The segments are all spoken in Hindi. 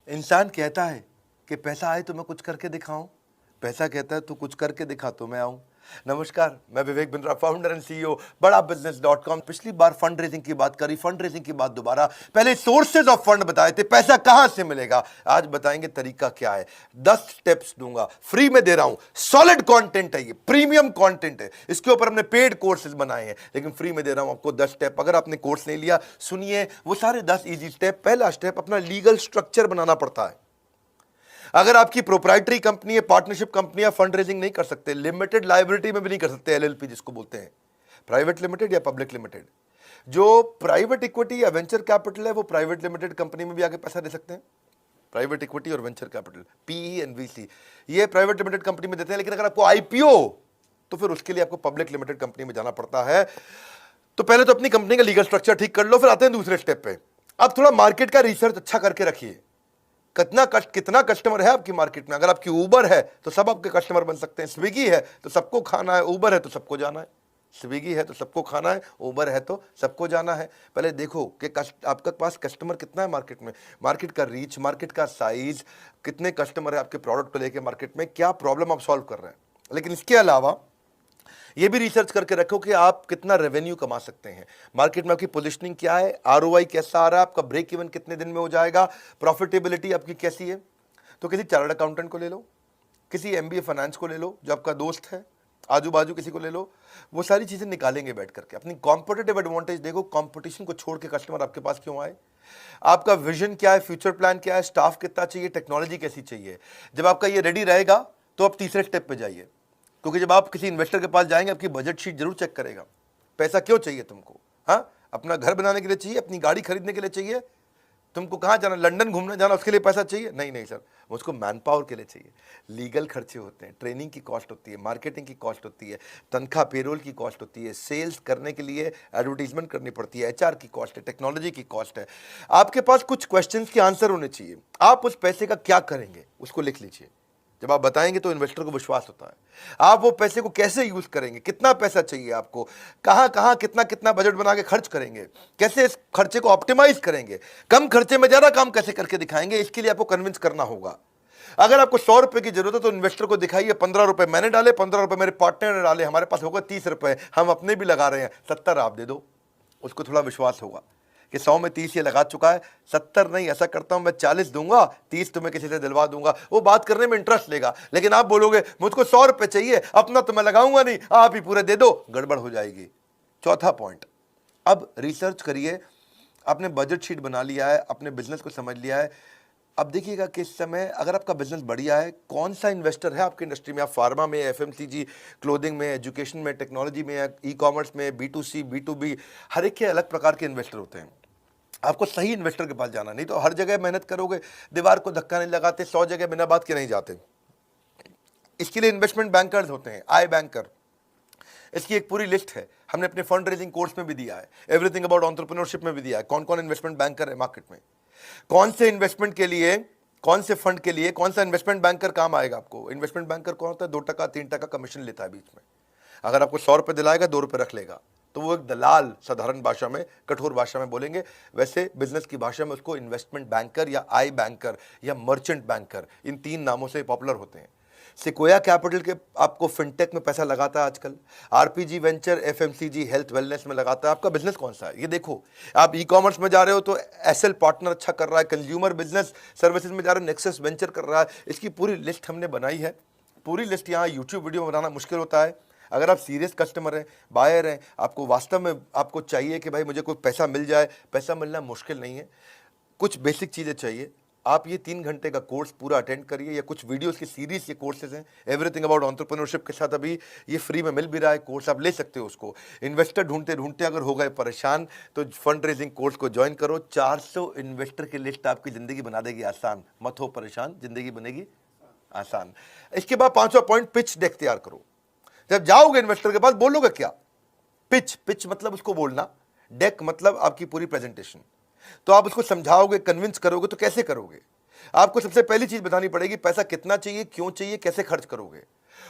इंसान कहता है कि पैसा आए तो मैं कुछ करके दिखाऊं, पैसा कहता है तू कुछ करके दिखा तो मैं आऊं। नमस्कार, मैं Vivek Bindra, founder and CEO बड़ा बिजनेस.com। पिछली बार फंड रेजिंग की बात करी, फंड रेजिंग की बात दोबारा, पहले सोर्सेज ऑफ फंड बताए थे, पैसा कहां से मिलेगा। आज बताएंगे तरीका क्या है। 10 स्टेप्स दूंगा, फ्री में दे रहा हूं, सॉलिड कंटेंट है, ये प्रीमियम कंटेंट है, इसके ऊपर हमने पेड कोर्सेज बनाए हैं, लेकिन फ्री में दे रहा हूं आपको 10 स्टेप। अगर आपने कोर्स नहीं लिया, सुनिए वो सारे 10 इजी स्टेप। पहला स्टेप, अपना लीगल स्ट्रक्चर बनाना पड़ता है। अगर आपकी प्रोप्राइटरी कंपनी है, पार्टनरशिप कंपनी है, फंड रेजिंग नहीं कर सकते, लिमिटेड लायबिलिटी में भी नहीं कर सकते, एलएलपी जिसको बोलते हैं, प्राइवेट लिमिटेड या पब्लिक लिमिटेड। जो प्राइवेट इक्विटी या वेंचर कैपिटल है वो प्राइवेट लिमिटेड कंपनी में भी आके पैसा दे सकते हैं। प्राइवेट इक्विटी और venture capital, PE and VC, ये प्राइवेट लिमिटेड कंपनी में देते हैं। लेकिन अगर आपको आईपीओ, तो फिर उसके लिए आपको पब्लिक लिमिटेड कंपनी में जाना पड़ता है। तो पहले तो अपनी कंपनी का लीगल स्ट्रक्चर ठीक कर लो, फिर आते हैं दूसरे स्टेप पे। अब थोड़ा मार्केट का रिसर्च अच्छा करके रखिए। कितना कस्टमर है आपकी मार्केट में। अगर आपकी उबर है तो सब आपके कस्टमर बन सकते हैं, स्विगी है तो सबको खाना है, उबर है तो सबको जाना है। स्विगी है तो सबको खाना है, उबर है तो सबको जाना है। पहले देखो कि आपके पास कस्टमर कितना है मार्केट में, मार्केट का रीच, मार्केट का साइज, कितने कस्टमर है आपके प्रोडक्ट को लेकर मार्केट में, क्या प्रॉब्लम आप सॉल्व कर रहे हैं। लेकिन इसके अलावा ये भी रिसर्च करके रखो कि आप कितना रेवेन्यू कमा सकते हैं, मार्केट में आपकी पोजीशनिंग क्या है, आरओआई कैसा आ रहा है, आपका ब्रेक इवन कितने दिन में हो जाएगा, प्रॉफिटेबिलिटी आपकी कैसी है। तो किसी चार्टर्ड अकाउंटेंट को ले लो, किसी एमबीए फाइनेंस को ले लो जो आपका दोस्त है, आजू बाजू किसी को ले लो, वो सारी चीजें निकालेंगे बैठ करके। अपनी कॉम्पिटिटिव एडवांटेज देखो, कॉम्पिटिशन को छोड़ के कस्टमर आपके पास क्यों आए, आपका विजन क्या है, फ्यूचर प्लान क्या है, स्टाफ कितना चाहिए, टेक्नोलॉजी कैसी चाहिए। जब आपका ये रेडी रहेगा तो आप तीसरे स्टेप पे जाइए, क्योंकि जब आप किसी इन्वेस्टर के पास जाएंगे आपकी बजट शीट जरूर चेक करेगा। पैसा क्यों चाहिए तुमको, हाँ अपना घर बनाने के लिए चाहिए, अपनी गाड़ी खरीदने के लिए चाहिए, तुमको कहाँ जाना, लंदन घूमने जाना, उसके लिए पैसा चाहिए, नहीं नहीं सर, मुझको मैन पावर के लिए चाहिए। लीगल खर्चे होते हैं, ट्रेनिंग की कॉस्ट होती है, मार्केटिंग की कॉस्ट होती है, तनख्वाह पेरोल की कॉस्ट होती है, सेल्स करने के लिए एडवर्टीजमेंट करनी पड़ती है, एचआर की कॉस्ट है, टेक्नोलॉजी की कॉस्ट है। आपके पास कुछ क्वेश्चंस के आंसर होने चाहिए। आप उस पैसे का क्या करेंगे उसको लिख लीजिए। जब आप बताएंगे तो इन्वेस्टर को विश्वास होता है। आप वो पैसे को कैसे यूज करेंगे, कितना पैसा चाहिए आपको, कहां कहां कितना कितना बजट बना के खर्च करेंगे, कैसे इस खर्चे को ऑप्टिमाइज करेंगे, कम खर्चे में ज्यादा काम कैसे करके दिखाएंगे, इसके लिए आपको कन्विंस करना होगा। अगर आपको 100 रुपए की जरूरत है तो इन्वेस्टर को दिखाइए 15 रुपए मैंने डाले, 15 रुपए मेरे पार्टनर ने डाले, हमारे पास होगा 30 रुपए, हम अपने भी लगा रहे हैं, 70 आप दे दो। उसको थोड़ा विश्वास होगा कि 100 में 30 ये लगा चुका है, 70 नहीं, ऐसा करता हूं मैं 40 दूंगा, 30 तुम्हें किसी से दिलवा दूंगा, वो बात करने में इंटरेस्ट लेगा। लेकिन आप बोलोगे मुझको 100 रुपए चाहिए, अपना तो मैं लगाऊंगा नहीं, आप ही पूरे दे दो, गड़बड़ हो जाएगी। चौथा पॉइंट, अब रिसर्च करिए, आपने बजट शीट बना लिया है, अपने बिजनेस को समझ लिया है। अब देखिएगा कि इस समय अगर आपका बिजनेस बढ़िया है, कौन सा इन्वेस्टर है आपकी इंडस्ट्री में, आप फार्मा में, एफएमसीजी, क्लोथिंग में, एजुकेशन में, टेक्नोलॉजी में, ई कॉमर्स में, B2C, B2B, हर एक के अलग प्रकार के इन्वेस्टर होते हैं। आपको सही इन्वेस्टर के पास जाना, नहीं तो हर जगह मेहनत करोगे, दीवार को धक्का नहीं लगाते, 100 जगह बिना बात के नहीं जाते। इसके लिए इन्वेस्टमेंट बैंकर्स होते हैं, आई बैंकर। इसकी एक पूरी लिस्ट है, हमने अपने फंड रेजिंग कोर्स में भी दिया है, एवरीथिंग अबाउट एंटरप्रेन्योरशिप में भी दिया है, कौन कौन इन्वेस्टमेंट बैंकर है मार्केट में, कौन से इन्वेस्टमेंट के लिए, कौन से फंड के लिए कौन सा इन्वेस्टमेंट बैंकर काम आएगा आपको। इन्वेस्टमेंट बैंकर कौन होता है, 2% 3% कमीशन लेता है बीच में। अगर आपको 100 रुपए दिलाएगा, 2 रुपए रख लेगा, तो वो एक दलाल, साधारण भाषा में, कठोर भाषा में बोलेंगे, वैसे बिजनेस की भाषा में उसको इन्वेस्टमेंट बैंकर या आई बैंकर या मर्चेंट बैंकर, इन 3 नामों से पॉपुलर होते हैं। सिकोया कैपिटल के आपको फिनटेक में पैसा लगाता है आजकल, RPG venture, FMCG, health wellness में लगाता है। आपका बिजनेस कौन सा है ये देखो। आप ई कॉमर्स में जा रहे हो तो एसएल पार्टनर अच्छा कर रहा है, कंज्यूमर बिजनेस सर्विसेज में जा रहे हो नेक्सस वेंचर कर रहा है। इसकी पूरी लिस्ट हमने बनाई है, पूरी लिस्ट यहाँ यूट्यूब वीडियो में बनाना मुश्किल होता है। अगर आप सीरियस कस्टमर हैं, बायर हैं, आपको वास्तव में आपको चाहिए कि भाई मुझे कोई पैसा मिल जाए, पैसा मिलना मुश्किल नहीं है, कुछ बेसिक चीज़ें चाहिए। आप ये 3 घंटे का कोर्स पूरा अटेंड करिए, या कुछ वीडियोस की सीरीज, ये कोर्सेज हैं, एवरीथिंग अबाउट एंटरप्रेन्योरशिप के साथ अभी ये फ्री में मिल भी रहा है कोर्स, आप ले सकते हो उसको। इन्वेस्टर ढूंढते ढूंढते अगर हो गए परेशान तो फंड रेजिंग कोर्स को ज्वाइन करो। 400 इन्वेस्टर की लिस्ट आपकी जिंदगी बना देगी आसान, मत हो परेशान, जिंदगी बनेगी आसान। इसके बाद 5वां पॉइंट, पिच डेक तैयार करो। जब जाओगे इन्वेस्टर के पास बोलोगे क्या, पिच मतलब उसको बोलना, डेक मतलब आपकी पूरी प्रेजेंटेशन। तो आप उसको समझाओगे, कन्विंस करोगे, तो कैसे करोगे। आपको सबसे पहली चीज बतानी पड़ेगी, पैसा कितना चाहिए, क्यों चाहिए, कैसे खर्च करोगे।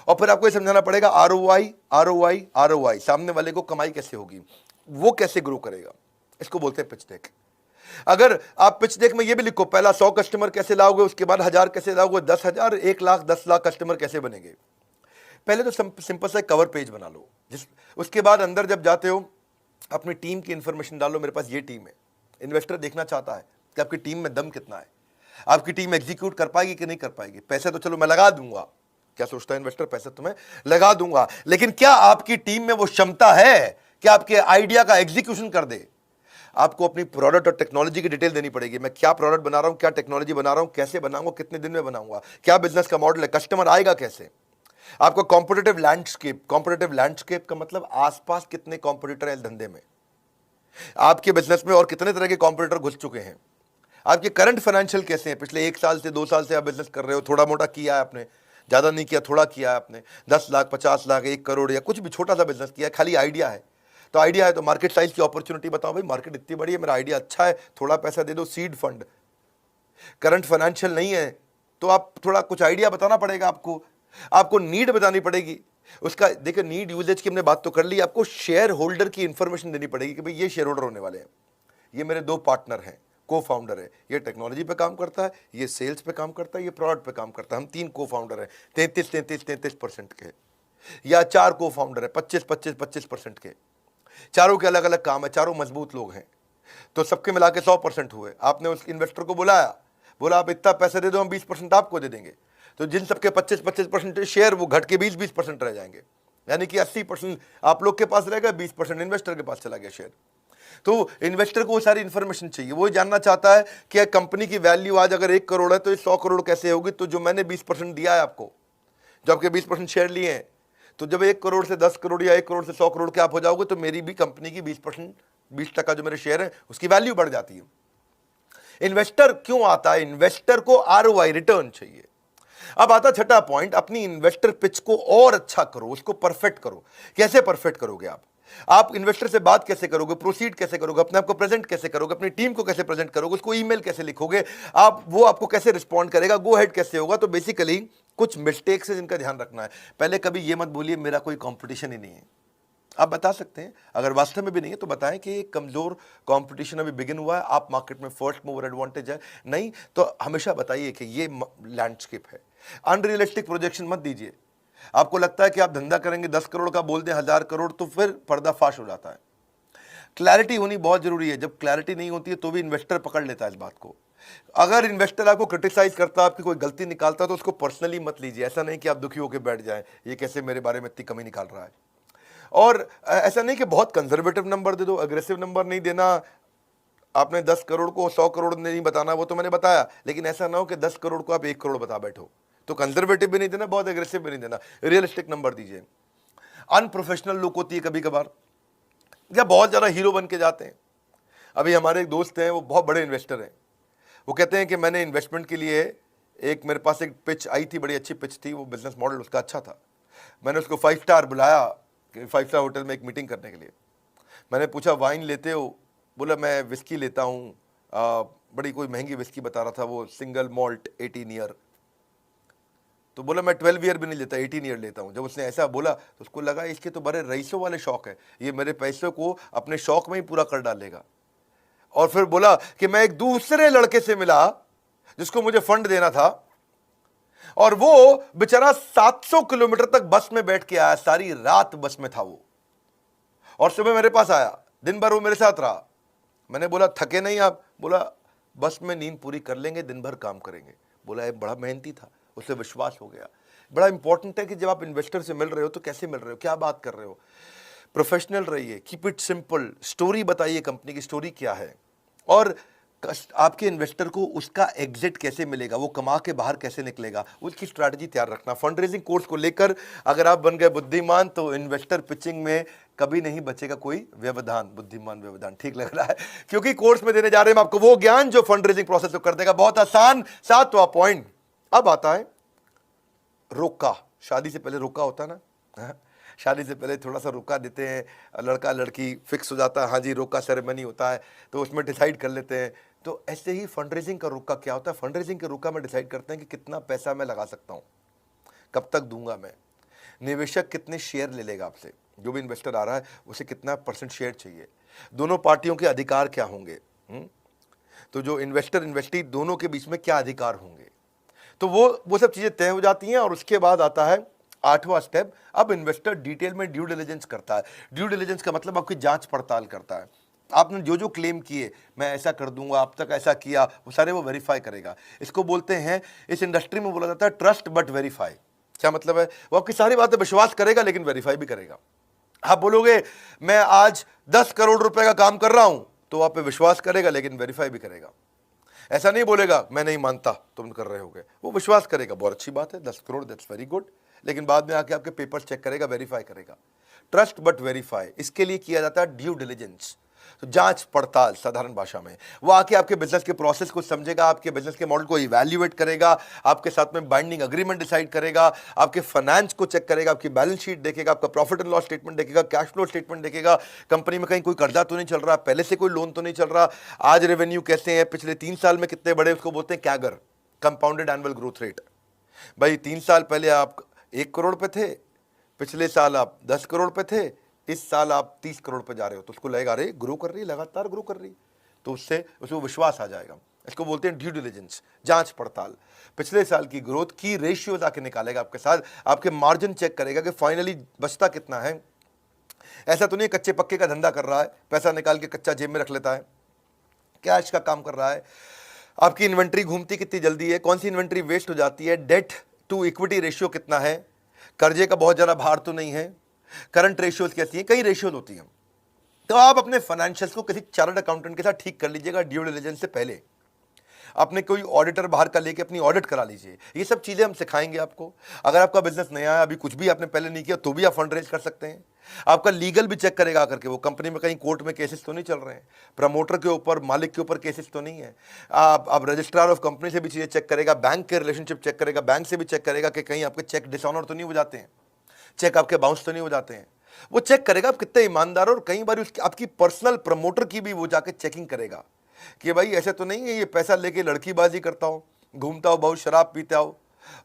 और फिर आपको ये समझाना पड़ेगा आरओआई, आरओआई, आरओआई, सामने वाले को कमाई कैसे होगी, वो कैसे ग्रो करेगा। इसको बोलते हैं पिच डेक। अगर आप पिच डेक में ये भी लिखो, पहला 100 कस्टमर कैसे लाओगे, उसके बाद 1000 कैसे लाओगे, 10,000, 1 लाख, 10 लाख कस्टमर कैसे बनेंगे। पहले तो सिंपल सा कवर पेज बना लो, उसके बाद अंदर जब जाते हो अपनी टीम की इंफॉर्मेशन डालो, मेरे पास ये टीम है। इन्वेस्टर देखना चाहता है कि आपकी टीम में दम कितना है, आपकी टीम एग्जीक्यूट कर पाएगी कि नहीं कर पाएगी। पैसे तो चलो मैं लगा दूंगा, क्या सोचता है इन्वेस्टर, पैसे तो मैं लगा दूंगा, लेकिन क्या आपकी टीम में वो क्षमता है कि आपके आइडिया का एग्जीक्यूशन कर दे। आपको अपनी प्रोडक्ट और टेक्नोलॉजी की डिटेल देनी पड़ेगी। मैं क्या प्रोडक्ट बना रहा हूं, क्या टेक्नोलॉजी बना रहा हूं, कैसे बनाऊंगा, कितने दिन में बनाऊंगा, क्या बिजनेस का मॉडल है, कस्टमर आएगा कैसे। आपको कॉम्पिटिटिव लैंडस्केप का मतलब आसपास कितने कॉम्पिटिटर हैं इस धंधे में, आपके बिजनेस में और कितने तरह के कॉम्पिटिटर घुस चुके हैं, आपके करंट फाइनेंशियल कैसे हैं, पिछले 1 साल से 2 साल से आप बिजनेस कर रहे हो, थोड़ा मोटा किया है आपने, ज्यादा नहीं किया, थोड़ा किया है आपने, 10 लाख, 50 लाख, 1 करोड़ या कुछ भी छोटा सा बिजनेस किया है, खाली आइडिया है। तो आइडिया है तो मार्केट साइज की अपॉर्चुनिटी बताओ, भाई मार्केट इतनी बड़ी है, मेरा आइडिया अच्छा है, थोड़ा पैसा दे दो, सीड फंड। करंट फाइनेंशियल नहीं है तो आप थोड़ा कुछ आइडिया बताना पड़ेगा, आपको नीड बतानी पड़ेगी उसका। देखिए नीड यूजेज की हमने बात तो कर ली, आपको शेयर होल्डर की इंफॉर्मेशन देनी पड़ेगी कि भाई ये शेयर होल्डर होने वाले हैं, ये मेरे 2 पार्टनर हैं, को फाउंडर है, ये टेक्नोलॉजी पे काम करता है, ये सेल्स पे काम करता है, ये प्रोडक्ट पे काम करता है, हम 3 को फाउंडर हैं, 33% के, या 4 को फाउंडर है, 25% के, चारों के अलग अलग काम है, चारों मजबूत लोग हैं, तो सबके मिला के 100% हुए। आपने उस इन्वेस्टर को बुलाया, बोला आप इतना पैसा दे दो, हम 20% आपको दे देंगे, तो जिन सबके 25% शेयर वो घट के 20% रह जाएंगे, यानी कि 80% आप लोग के पास रहेगा, 20% इन्वेस्टर के पास चला गया शेयर। तो इन्वेस्टर को वो सारी इंफॉर्मेशन चाहिए, वो जानना चाहता है कि कंपनी की वैल्यू आज अगर 1 करोड़ है तो ये 100 करोड़ कैसे होगी। तो जो मैंने 20% दिया है आपको, जो आपके 20% शेयर लिए हैं, तो जब 1 करोड़ से 10 करोड़ या 1 करोड़ से 100 करोड़ के आप हो जाओगे तो मेरी भी कंपनी की 20% जो मेरे शेयर है उसकी वैल्यू बढ़ जाती है। इन्वेस्टर क्यों आता है, इन्वेस्टर को आरओआई रिटर्न चाहिए। अब आता छठा पॉइंट, अपनी इन्वेस्टर पिच को और अच्छा करो, उसको परफेक्ट करो। कैसे परफेक्ट करोगे आप इन्वेस्टर से बात कैसे करोगे, प्रोसीड कैसे करोगे, अपने आप को प्रेजेंट कैसे करोगे, अपनी टीम को कैसे प्रेजेंट करोगे, उसको ईमेल कैसे लिखोगे आप, वो आपको कैसे रिस्पॉन्ड करेगा, गो हेड कैसे होगा। तो बेसिकली कुछ मिस्टेक्स है जिनका ध्यान रखना है। पहले कभी ये मत बोलिए मेरा कोई कंपटीशन ही नहीं है। आप बता सकते हैं, अगर वास्तव में भी नहीं है तो बताएं कि एक कमजोर कंपटीशन अभी बिगिन हुआ है, आप मार्केट में फर्स्ट मूवर एडवांटेज है, नहीं तो हमेशा बताइए कि ये लैंडस्केप है। अनरियलिस्टिक प्रोजेक्शन मत दीजिए। आपको लगता है कि आप धंधा करेंगे 10 करोड़ का, बोल दें 1000 करोड़, तो फिर पर्दाफाश हो जाता है। क्लैरिटी होनी बहुत जरूरी है। जब क्लैरिटी नहीं होती है तो भी इन्वेस्टर पकड़ लेता है इस बात को। अगर इन्वेस्टर आपको क्रिटिसाइज करता है, आपकी कोई गलती निकालता है, तो उसको पर्सनली मत लीजिए। ऐसा नहीं कि आप दुखी होकर बैठ जाएं, ये कैसे मेरे बारे में इतनी कमी निकाल रहा है। और ऐसा नहीं कि बहुत कंजर्वेटिव नंबर दे दो, अग्रेसिव नंबर नहीं देना। आपने 10 करोड़ को 100 करोड़ नहीं बताना, वो तो मैंने बताया, लेकिन ऐसा ना हो कि 10 करोड़ को आप 1 करोड़ बता बैठो। तो कंजर्वेटिव भी नहीं देना, बहुत एग्रेसिव भी नहीं देना, रियलिस्टिक नंबर दीजिए। अनप्रोफेशनल लुक होती है कभी कभार, या बहुत ज़्यादा हीरो बन के जाते हैं। अभी हमारे एक दोस्त हैं, वो बहुत बड़े इन्वेस्टर हैं। वो कहते हैं कि मैंने इन्वेस्टमेंट के लिए मेरे पास एक पिच आई थी, बड़ी अच्छी पिच थी, वो बिजनेस मॉडल उसका अच्छा था। मैंने उसको 5 स्टार बुलाया, 5 स्टार होटल में एक मीटिंग करने के लिए। मैंने पूछा वाइन लेते हो, बोला मैं विस्की लेता हूँ, बड़ी कोई महंगी विस्की बता रहा था वो, सिंगल मॉल्ट 18 ईयर। तो बोला मैं 12 ईयर भी नहीं लेता, 18 ईयर लेता हूँ। जब उसने ऐसा बोला तो उसको लगा इसके तो बड़े रईसों वाले शौक है, ये मेरे पैसों को अपने शौक में ही पूरा कर डालेगा। और फिर बोला कि मैं एक दूसरे लड़के से मिला जिसको मुझे फंड देना था, और वो बेचारा 700 किलोमीटर तक बस में बैठ के आया, सारी रात बस में था वो, और सुबह मेरे पास आया, दिन भर वो मेरे साथ रहा। मैंने बोला थके नहीं आप? बोला बस में नींद पूरी कर लेंगे, दिन भर काम करेंगे। बोला ये बड़ा मेहनती था, उसे विश्वास हो गया। बड़ा इंपॉर्टेंट है कि जब आप इन्वेस्टर से मिल रहे हो तो कैसे मिल रहे हो, क्या बात कर रहे हो, प्रोफेशनल रहिए, कीप इट सिंपल। स्टोरी बताइए, कंपनी की स्टोरी क्या है, और आपके इन्वेस्टर को उसका एग्जिट कैसे मिलेगा, वो कमा के बाहर कैसे निकलेगा, उसकी स्ट्रैटेजी तैयार रखना। फंड रेजिंग कोर्स को लेकर अगर आप बन गए बुद्धिमान तो इन्वेस्टर पिचिंग में कभी नहीं बचेगा कोई व्यवधान। बुद्धिमान व्यवधान ठीक लग रहा है, क्योंकि कोर्स में देने जा रहे हैं आपको वो ज्ञान जो फंड रेजिंग प्रोसेस को कर देगा बहुत आसान। 7वां पॉइंट अब आता है रोका। शादी से पहले रोका होता है ना, शादी से पहले थोड़ा सा रुका देते हैं, लड़का लड़की फिक्स हो जाता है, हाँ जी रोका सेरेमनी होता है, तो उसमें डिसाइड कर लेते हैं। तो ऐसे ही फंड रेजिंग का रुका क्या होता है, फंड रेजिंग के रुका में डिसाइड करते हैं कि कितना पैसा मैं लगा सकता हूँ, कब तक दूंगा मैं, निवेशक कितने शेयर ले लेगा आपसे, जो भी इन्वेस्टर आ रहा है उसे कितना % शेयर चाहिए, दोनों पार्टियों के अधिकार क्या होंगे, तो जो इन्वेस्टर इन्वेस्टी दोनों के बीच में क्या अधिकार होंगे, तो वो सब चीज़ें तय हो जाती हैं। और उसके बाद आता है 8वां स्टेप। अब इन्वेस्टर डिटेल में ड्यू डिलिजेंस करता है। ड्यू डिलिजेंस का मतलब आपकी जांच पड़ताल करता है। आपने जो जो क्लेम किए, मैं ऐसा कर दूंगा, अब तक ऐसा किया, वो सारे वो वेरीफाई करेगा। इसको बोलते हैं, इस इंडस्ट्री में बोला जाता है ट्रस्ट बट वेरीफाई। क्या मतलब है? वो आपकी सारी बातें विश्वास करेगा लेकिन वेरीफाई भी करेगा। आप बोलोगे मैं आज 10 करोड़ रुपए का काम कर रहा हूं, तो आप पे विश्वास करेगा लेकिन वेरीफाई भी करेगा। ऐसा नहीं बोलेगा मैं नहीं मानता तुम कर रहे होगे, वो विश्वास करेगा, बहुत अच्छी बात है, 10 करोड़ दैट्स वेरी गुड, लेकिन बाद में आके आपके पेपर्स चेक करेगा, वेरीफाई करेगा। ट्रस्ट बट वेरीफाई, इसके लिए किया जाता है ड्यू डिलिजेंस, तो जांच पड़ताल साधारण भाषा में। वो आके आपके बिजनेस के प्रोसेस को समझेगा, आपके बिजनेस के मॉडल को इवैल्यूएट करेगा, आपके साथ में बाइंडिंग अग्रीमेंट डिसाइड करेगा, आपके फाइनेंस को चेक करेगा, आपकी बैलेंस शीट देखेगा, आपका प्रॉफिट एंड लॉस स्टेटमेंट देखेगा, कैश फ्लो स्टेटमेंट देखेगा, कंपनी में कहीं कोई कर्जा तो नहीं चल रहा, पहले से कोई लोन तो नहीं चल रहा, आज रेवेन्यू कैसे हैं, पिछले 3 साल में कितने बड़े, उसको बोलते हैं CAGR, compounded annual growth rate. भाई 3 साल पहले आप 1 करोड़ पे थे, पिछले साल आप 10 करोड़ पे थे, इस साल आप 30 करोड़ पे जा रहे हो, तो उसको लगेगा अरे ग्रो कर रही है, लगातार ग्रो कर रही है, तो उससे उसको विश्वास आ जाएगा। इसको बोलते हैं ड्यू डिलिजेंस, जांच पड़ताल। पिछले साल की ग्रोथ की रेशियोज आके निकालेगा आपके साथ, आपके मार्जिन चेक करेगा कि फाइनली बचता कितना है। ऐसा तो नहीं कच्चे पक्के का धंधा कर रहा है, पैसा निकाल के कच्चा जेब में रख लेता है, कैश का काम कर रहा है। आपकी इन्वेंट्री घूमती कितनी जल्दी है, कौन सी इन्वेंट्री वेस्ट हो जाती है, डेट टू इक्विटी रेशियो कितना है, कर्जे का बहुत ज़्यादा भार तो नहीं है, करंट रेशियोज कैसी हैं, कई रेशियोज होती हैं। तो आप अपने फाइनेंशियल्स को किसी चार्टर्ड अकाउंटेंट के साथ ठीक कर लीजिएगा ड्यू डिलिजेंस से पहले। अपने कोई ऑडिटर बाहर का लेके अपनी ऑडिट करा लीजिए। ये सब चीज़ें हम सिखाएंगे आपको। अगर आपका बिजनेस नया है, अभी कुछ भी आपने पहले नहीं किया, तो भी आप फंड रेज कर सकते हैं। आपका लीगल भी चेक करेगा आकर के, वो कंपनी में कहीं कोर्ट में केसेस तो नहीं चल रहे हैं, प्रमोटर के ऊपर, मालिक के ऊपर केसेस तो नहीं है। आप रजिस्ट्रार ऑफ कंपनी से भी चीज़ें चेक करेगा, बैंक के रिलेशनशिप चेक करेगा, बैंक से भी चेक करेगा कि कहीं आपके चेक डिसऑनर तो नहीं हो जाते हैं, चेक आपके बाउंस तो नहीं हो जाते हैं। वो चेक करेगा आप कितने ईमानदार हो, और कई बार उसकी आपकी पर्सनल प्रमोटर की भी वो जाके चेकिंग करेगा कि भाई ऐसे तो नहीं है ये पैसा लेके लड़कीबाजी करता हो, घूमता हो, बहुत शराब पीता हो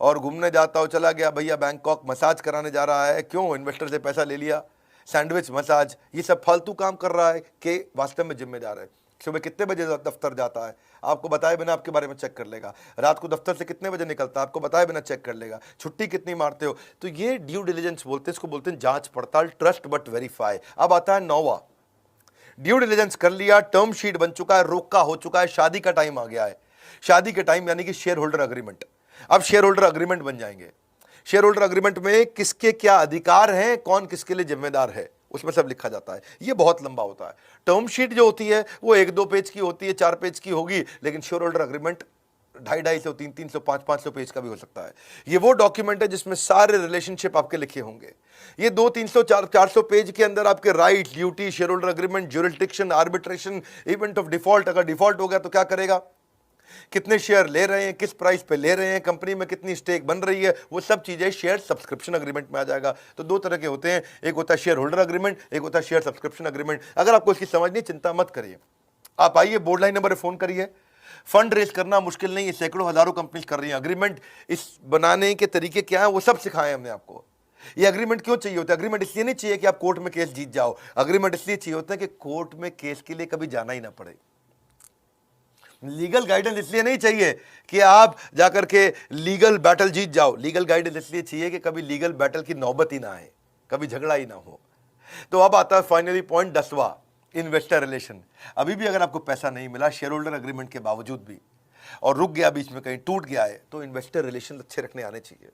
और घूमने जाता हो, चला गया भैया बैंकॉक मसाज कराने जा रहा है, क्यों, इन्वेस्टर से पैसा ले लिया, सैंडविच मसाज, ये सब फालतू काम कर रहा है कि वास्तव में जिम्मेदार है। सुबह कितने बजे दफ्तर जाता है, आपको बताए बिना आपके बारे में चेक कर लेगा। रात को दफ्तर से कितने बजे निकलता है, आपको बताए बिना चेक कर लेगा। छुट्टी कितनी मारते हो, तो ये ड्यू डिलिजेंस बोलते हैं, इसको बोलते हैं जांच पड़ताल, ट्रस्ट बट वेरीफाई। अब आता है 9वां, ड्यू डिलिजेंस कर लिया, टर्म शीट बन चुका है, रोका हो चुका है, शादी का टाइम आ गया है। शादी के टाइम यानी कि शेयर होल्डर अग्रीमेंट। अब शेयर होल्डर अग्रीमेंट बन जाएंगे। शेयर होल्डर अग्रीमेंट में किसके क्या अधिकार हैं, कौन किसके लिए जिम्मेदार है, उसमें सब लिखा जाता है। ये बहुत लंबा होता है। टर्म शीट जो होती है वो 1-2 पेज की होती है, 4 पेज की होगी, लेकिन शेयर होल्डर अग्रीमेंट 250-250, 300, 500 पेज का भी हो सकता है। ये वो डॉक्यूमेंट है जिसमें सारे रिलेशनशिप आपके लिखे होंगे। ये 200-300, 400 पेज के अंदर आपके right, duty, share holder agreement, jurisdiction, arbitration, event of default, अगर डिफॉल्ट हो गया तो क्या करेगा, कितने शेयर ले रहे हैं, किस प्राइस पे ले रहे हैं, कंपनी में कितनी स्टेक बन रही है, वो सब चीजें शेयर सब्सक्रिप्शन अग्रीमेंट में आ जाएगा। तो 2 तरह के होते हैं, एक होता है शेयर होल्डर अग्रीमेंट, एक होता है शेयर सब्सक्रिप्शन अग्रीमेंट। अगर आपको इसकी समझ नहीं, चिंता मत करिए, आप आइए बोर्ड लाइन नंबर पर फोन करिए। फंड रेज करना मुश्किल नहीं है, सैकड़ों हजारों कंपनीज कर रही हैं। अग्रीमेंट इस बनाने के तरीके क्या है वो सब सिखाए हमने आपको। ये अग्रीमेंट क्यों चाहिए होता है? अग्रीमेंट इसलिए नहीं चाहिए कि आप कोर्ट में केस जीत जाओ, अग्रीमेंट इसलिए चाहिए होता है कि कोर्ट में केस के लिए कभी जाना ही ना पड़े। लीगल गाइडेंस इसलिए नहीं चाहिए कि आप जाकर के लीगल बैटल जीत जाओ, लीगल गाइडेंस इसलिए चाहिए कि कभी लीगल बैटल की नौबत ही ना आए, कभी झगड़ा ही ना हो। तो अब आता है फाइनली पॉइंट 10वां, इन्वेस्टर रिलेशन। अभी भी अगर आपको पैसा नहीं मिला शेयर होल्डर अग्रीमेंट के बावजूद भी, और रुक गया बीच में, कहीं टूट गया है, तो इन्वेस्टर रिलेशन अच्छे रखने आने चाहिए।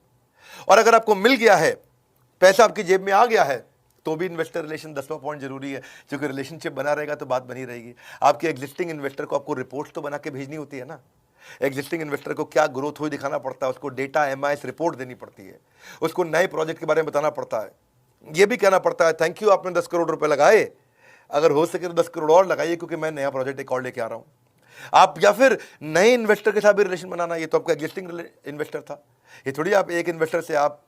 और अगर आपको मिल गया है, पैसा आपकी जेब में आ गया है, तो भी इन्वेस्टर रिलेशन 10वां पॉइंट जरूरी है, क्योंकि रिलेशनशिप बना रहेगा तो बात बनी रहेगी। आपके एग्जिस्टिंग इन्वेस्टर को आपको रिपोर्ट तो बना के भेजनी होती है ना, एग्जिस्टिंग इन्वेस्टर को क्या ग्रोथ हुई दिखाना पड़ता है, उसको डेटा MIS रिपोर्ट देनी पड़ती है, उसको नए प्रोजेक्ट के बारे में बताना पड़ता है, ये भी कहना पड़ता है थैंक यू आपने 10 करोड़ रुपए लगाए, अगर हो सके तो 10 करोड़ और लगाइए क्योंकि मैं नया प्रोजेक्ट एक और लेके आ रहा हूं। आप या फिर नए इन्वेस्टर के साथ भी रिलेशन बनाना, ये तो आपका एग्जिस्टिंग इन्वेस्टर था, ये थोड़ी आप एक इन्वेस्टर से आप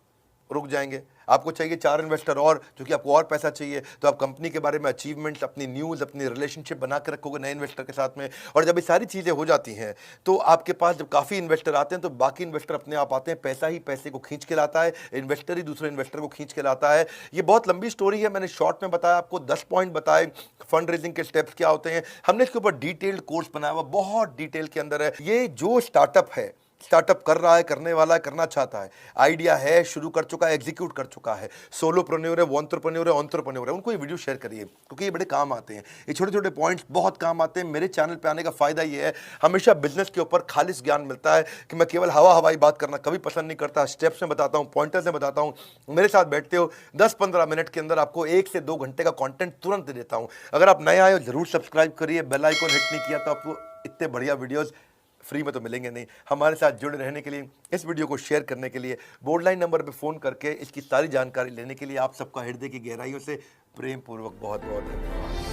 रुक जाएंगे। आपको चाहिए 4 इन्वेस्टर और, क्योंकि आपको और पैसा चाहिए, तो आप कंपनी के बारे में अचीवमेंट्स, अपनी न्यूज़, अपनी रिलेशनशिप बना के रखोगे नए इन्वेस्टर के साथ में। और जब ये सारी चीज़ें हो जाती हैं तो आपके पास जब काफ़ी इन्वेस्टर आते हैं तो बाकी इन्वेस्टर अपने आप आते हैं। पैसा ही पैसे को खींच के लाता है, इन्वेस्टर ही दूसरे इन्वेस्टर को खींच के लाता है। ये बहुत लंबी स्टोरी है, मैंने शॉर्ट में बताया आपको, 10 पॉइंट बताए फंड रेजिंग के स्टेप्स क्या होते हैं। हमने इसके ऊपर डिटेल्ड कोर्स बनाया हुआ, बहुत डिटेल के अंदर है। ये जो स्टार्टअप है, स्टार्टअप कर रहा है, करने वाला है, करना चाहता है, आइडिया है, शुरू कर चुका है, एग्जीक्यूट कर चुका है, सोलोप्रेन्योर है, एंटरप्रेन्योर है, एंटरप्रेन्योर है, उनको ये वीडियो शेयर करिए, क्योंकि ये बड़े काम आते हैं। ये छोटे छोटे पॉइंट्स बहुत काम आते हैं। मेरे चैनल पे आने का फायदा ये है, हमेशा बिजनेस के ऊपर खालिस ज्ञान मिलता है कि मैं केवल हवाई बात करना कभी पसंद नहीं करता। स्टेप्स में बताता हूँ, पॉइंटर्स में बताता हूँ। मेरे साथ बैठते हो, 10-15 मिनट के अंदर आपको 1 से 2 घंटे का कंटेंट तुरंत दे देता हूँ। अगर आप नए आए हो जरूर सब्सक्राइब करिए, बेल आइकन हिट नहीं किया तो आपको इतने बढ़िया वीडियोस फ्री में तो मिलेंगे नहीं। हमारे साथ जुड़े रहने के लिए, इस वीडियो को शेयर करने के लिए, बोर्ड लाइन नंबर पे फ़ोन करके इसकी सारी जानकारी लेने के लिए आप सबका हृदय की गहराइयों से प्रेम पूर्वक बहुत बहुत धन्यवाद।